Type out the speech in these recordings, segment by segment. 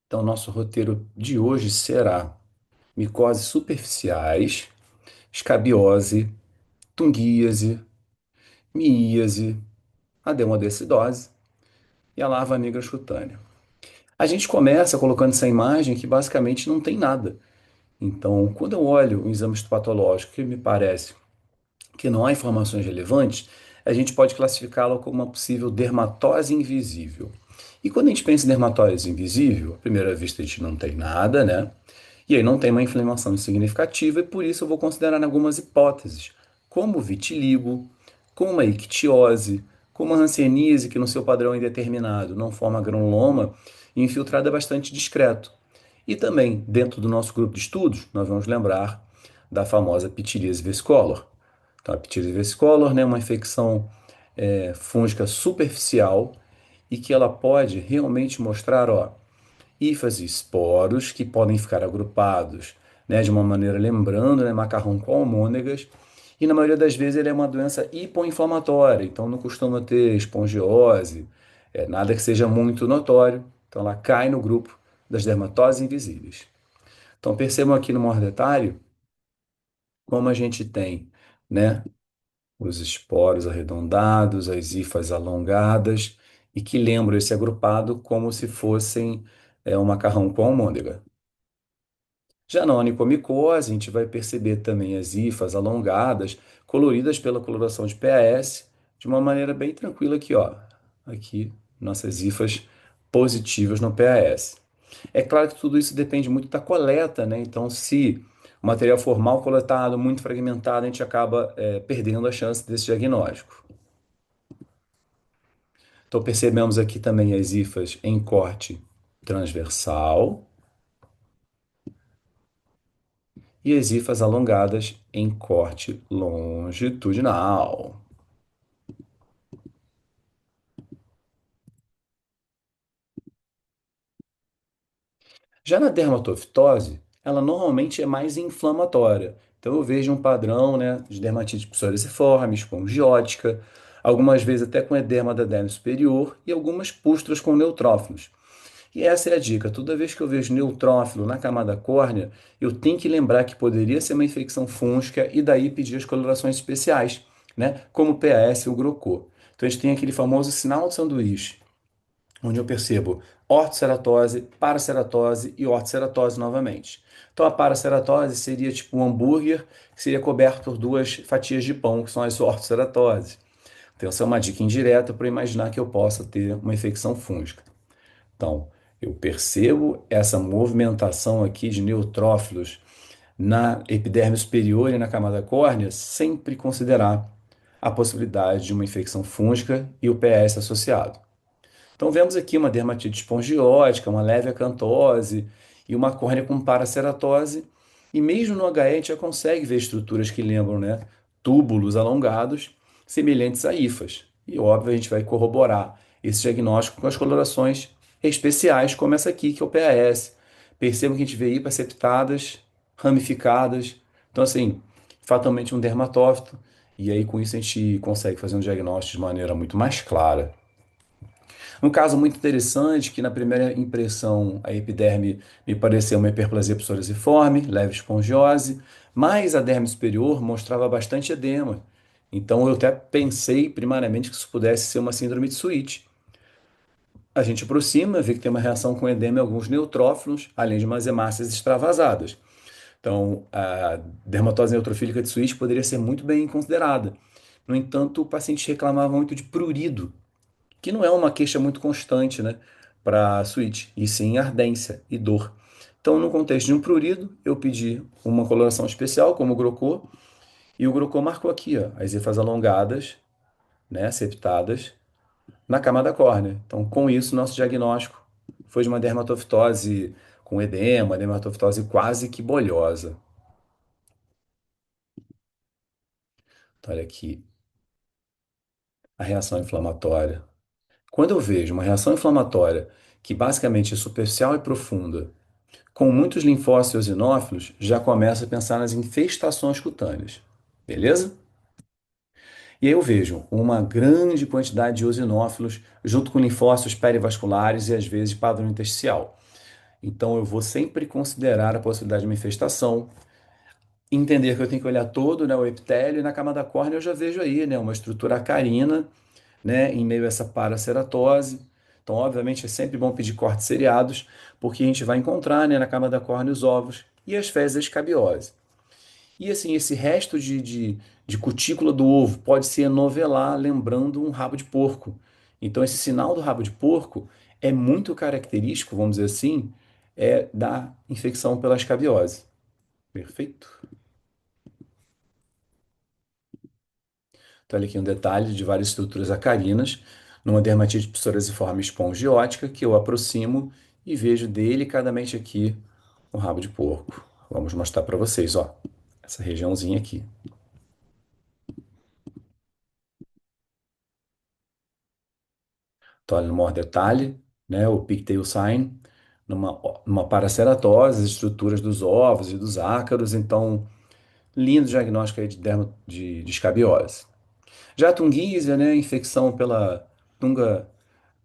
Então, nosso roteiro de hoje será micoses superficiais, escabiose, tungíase, miíase, a dermodecidose e a larva negra cutânea. A gente começa colocando essa imagem que basicamente não tem nada. Então, quando eu olho um exame histopatológico que me parece que não há informações relevantes, a gente pode classificá-la como uma possível dermatose invisível. E quando a gente pensa em dermatose invisível, à primeira vista a gente não tem nada, né? E aí não tem uma inflamação significativa, e por isso eu vou considerar algumas hipóteses, como vitiligo, como uma ictiose, como uma hanseníase, que no seu padrão indeterminado não forma granuloma, e infiltrado é bastante discreto. E também, dentro do nosso grupo de estudos, nós vamos lembrar da famosa pitilisase versicolor. Então, a pitilisase versicolor, né, é uma infecção fúngica superficial e que ela pode realmente mostrar, ó, hífase e esporos que podem ficar agrupados, né, de uma maneira lembrando, né, macarrão com almôndegas, e na maioria das vezes ele é uma doença hipoinflamatória, então não costuma ter espongiose, nada que seja muito notório, então ela cai no grupo das dermatoses invisíveis. Então percebam aqui no maior detalhe como a gente tem, né, os esporos arredondados, as hifas alongadas, e que lembram esse agrupado como se fossem um macarrão com almôndega. Já na onychomicose, a gente vai perceber também as hifas alongadas, coloridas pela coloração de PAS, de uma maneira bem tranquila aqui, ó. Aqui, nossas hifas positivas no PAS. É claro que tudo isso depende muito da coleta, né? Então, se o material for mal coletado, muito fragmentado, a gente acaba perdendo a chance desse diagnóstico. Então, percebemos aqui também as hifas em corte transversal e as hifas alongadas em corte longitudinal. Já na dermatofitose, ela normalmente é mais inflamatória. Então eu vejo um padrão, né, de dermatite psoriasiforme, espongiótica, algumas vezes até com edema da derme superior e algumas pústulas com neutrófilos. E essa é a dica. Toda vez que eu vejo neutrófilo na camada córnea, eu tenho que lembrar que poderia ser uma infecção fúngica e daí pedir as colorações especiais, né? Como o PAS ou o Grocô. Então a gente tem aquele famoso sinal de sanduíche, onde eu percebo ortoceratose, paraceratose e ortoceratose novamente. Então a paraceratose seria tipo um hambúrguer que seria coberto por duas fatias de pão, que são as ortoceratoses. Então essa é uma dica indireta para imaginar que eu possa ter uma infecção fúngica. Então, eu percebo essa movimentação aqui de neutrófilos na epiderme superior e na camada córnea, sempre considerar a possibilidade de uma infecção fúngica e o PS associado. Então, vemos aqui uma dermatite espongiótica, uma leve acantose e uma córnea com paraceratose. E mesmo no HE, a gente já consegue ver estruturas que lembram, né, túbulos alongados, semelhantes a hifas. E, óbvio, a gente vai corroborar esse diagnóstico com as colorações especiais, como essa aqui, que é o PAS. Percebam que a gente vê hipas septadas, ramificadas. Então, assim, fatalmente um dermatófito. E aí, com isso, a gente consegue fazer um diagnóstico de maneira muito mais clara. Um caso muito interessante, que na primeira impressão a epiderme me pareceu uma hiperplasia psoriasiforme, leve espongiose, mas a derme superior mostrava bastante edema. Então eu até pensei primariamente que isso pudesse ser uma síndrome de Switch. A gente aproxima, vê que tem uma reação com edema em alguns neutrófilos, além de umas hemácias extravasadas. Então, a dermatose neutrofílica de Switch poderia ser muito bem considerada. No entanto, o paciente reclamava muito de prurido, que não é uma queixa muito constante, né, para suíte, e sim ardência e dor. Então, no contexto de um prurido, eu pedi uma coloração especial, como o Grocô, e o Grocô marcou aqui, ó, as hifas alongadas, né, septadas, na camada córnea. Então, com isso, nosso diagnóstico foi de uma dermatofitose com edema, dermatofitose quase que bolhosa. Então, olha aqui, a reação inflamatória. Quando eu vejo uma reação inflamatória que basicamente é superficial e profunda, com muitos linfócitos eosinófilos, já começa a pensar nas infestações cutâneas. Beleza? E aí eu vejo uma grande quantidade de eosinófilos junto com linfócitos perivasculares e às vezes padrão intersticial. Então eu vou sempre considerar a possibilidade de uma infestação, entender que eu tenho que olhar todo, né, o epitélio, e na camada da córnea eu já vejo aí, né, uma estrutura acarina, né, em meio a essa paraceratose. Então, obviamente, é sempre bom pedir cortes seriados, porque a gente vai encontrar, né, na camada da córnea os ovos e as fezes da escabiose. E assim, esse resto de cutícula do ovo pode se enovelar, lembrando um rabo de porco. Então, esse sinal do rabo de porco é muito característico, vamos dizer assim, da infecção pela escabiose. Perfeito? Então, olha aqui um detalhe de várias estruturas acarinas numa dermatite psoriasiforme espongiótica que eu aproximo e vejo delicadamente aqui o rabo de porco. Vamos mostrar para vocês, ó, essa regiãozinha aqui. Então, olha no maior detalhe, né, o pigtail sign, numa paraceratose, as estruturas dos ovos e dos ácaros. Então, lindo diagnóstico aí de escabiose. Já a tungísia, né, infecção pela Tunga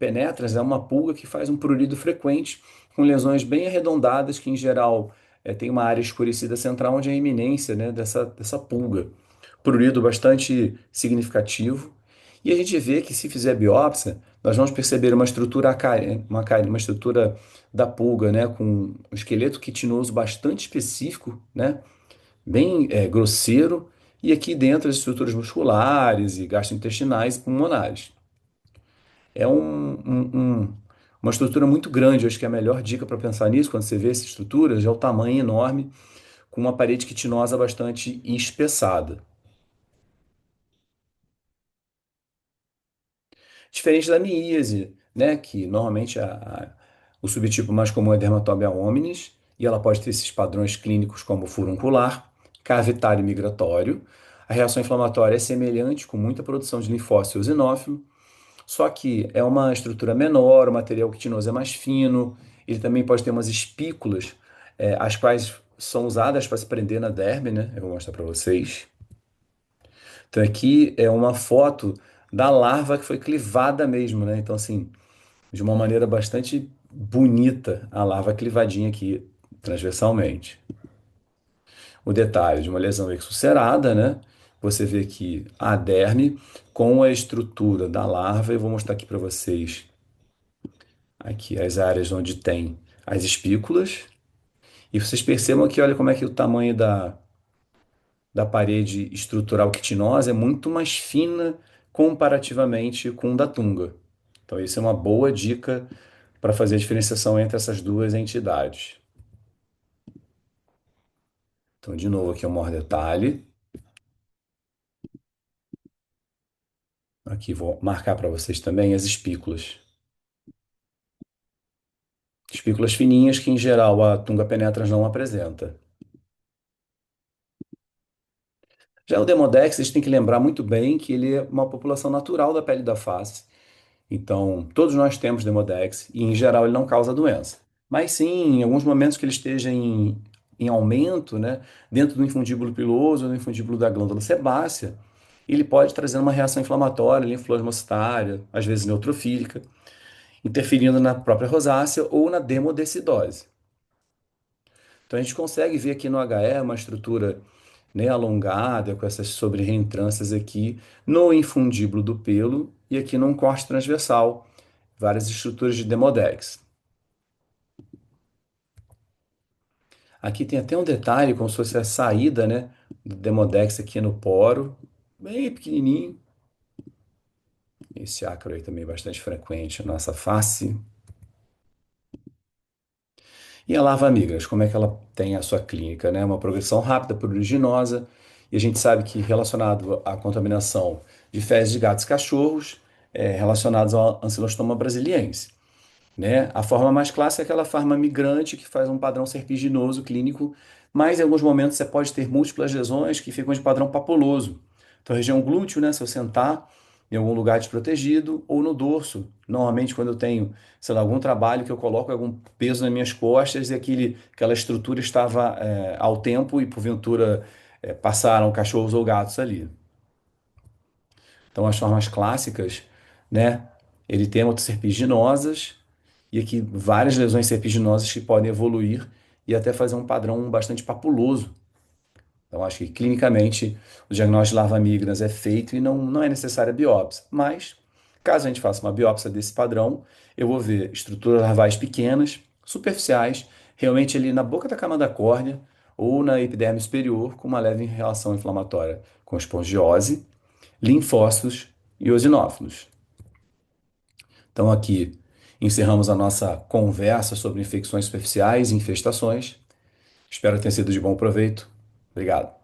penetrans, é uma pulga que faz um prurido frequente, com lesões bem arredondadas, que em geral tem uma área escurecida central, onde é a iminência, né, dessa pulga. Prurido bastante significativo. E a gente vê que se fizer biópsia, nós vamos perceber uma estrutura uma estrutura da pulga, né, com um esqueleto quitinoso bastante específico, né, bem grosseiro, e aqui dentro as estruturas musculares e gastrointestinais e pulmonares. É uma estrutura muito grande. Eu acho que a melhor dica para pensar nisso, quando você vê essas estruturas, é o tamanho enorme, com uma parede quitinosa bastante espessada. Diferente da miíase, né, que normalmente o subtipo mais comum é Dermatobia hominis, e ela pode ter esses padrões clínicos como furuncular, cavitário e migratório. A reação inflamatória é semelhante, com muita produção de linfócito eosinófilo. Só que é uma estrutura menor, o material quitinoso é mais fino, ele também pode ter umas espículas, as quais são usadas para se prender na derme, né? Eu vou mostrar para vocês. Então aqui é uma foto da larva que foi clivada mesmo, né? Então assim, de uma maneira bastante bonita, a larva clivadinha aqui transversalmente. O detalhe de uma lesão exulcerada, né? Você vê aqui a derme com a estrutura da larva. Eu vou mostrar aqui para vocês aqui as áreas onde tem as espículas. E vocês percebam aqui, olha como é que o tamanho da parede estrutural quitinosa é muito mais fina comparativamente com o da tunga. Então, isso é uma boa dica para fazer a diferenciação entre essas duas entidades. Então, de novo, aqui é o maior detalhe. Aqui vou marcar para vocês também as espículas. Espículas fininhas que, em geral, a tunga penetrans não apresenta. Já o Demodex, vocês têm que lembrar muito bem que ele é uma população natural da pele da face. Então, todos nós temos Demodex e, em geral, ele não causa doença. Mas sim, em alguns momentos que ele esteja em aumento, né, dentro do infundíbulo piloso ou do infundíbulo da glândula sebácea, ele pode trazer uma reação inflamatória, linfosmocitária, às vezes neutrofílica, interferindo na própria rosácea ou na demodecidose. Então, a gente consegue ver aqui no HE uma estrutura, né, alongada, com essas sobre-reentrâncias aqui no infundíbulo do pelo e aqui num corte transversal, várias estruturas de Demodex. Aqui tem até um detalhe, como se fosse a saída, né, do Demodex aqui no poro, bem pequenininho. Esse ácaro aí também é bastante frequente na nossa face. E a larva migras, como é que ela tem a sua clínica, né? Uma progressão rápida, pruriginosa, e a gente sabe que relacionado à contaminação de fezes de gatos e cachorros, relacionados ao Ancylostoma brasiliense, né? A forma mais clássica é aquela forma migrante que faz um padrão serpiginoso clínico, mas em alguns momentos você pode ter múltiplas lesões que ficam de padrão papuloso. Então, região glúteo, né? Se eu sentar em algum lugar desprotegido, ou no dorso. Normalmente, quando eu tenho, sei lá, algum trabalho que eu coloco algum peso nas minhas costas e aquela estrutura estava ao tempo e, porventura, passaram cachorros ou gatos ali. Então, as formas clássicas, né? Ele tem serpiginosas e aqui várias lesões serpiginosas que podem evoluir e até fazer um padrão bastante papuloso. Então, acho que clinicamente o diagnóstico de larva migras é feito e não é necessária biópsia. Mas, caso a gente faça uma biópsia desse padrão, eu vou ver estruturas larvais pequenas, superficiais, realmente ali na boca da camada córnea ou na epiderme superior, com uma leve reação inflamatória com espongiose, linfócitos e eosinófilos. Então, aqui encerramos a nossa conversa sobre infecções superficiais e infestações. Espero que tenha sido de bom proveito. Obrigado.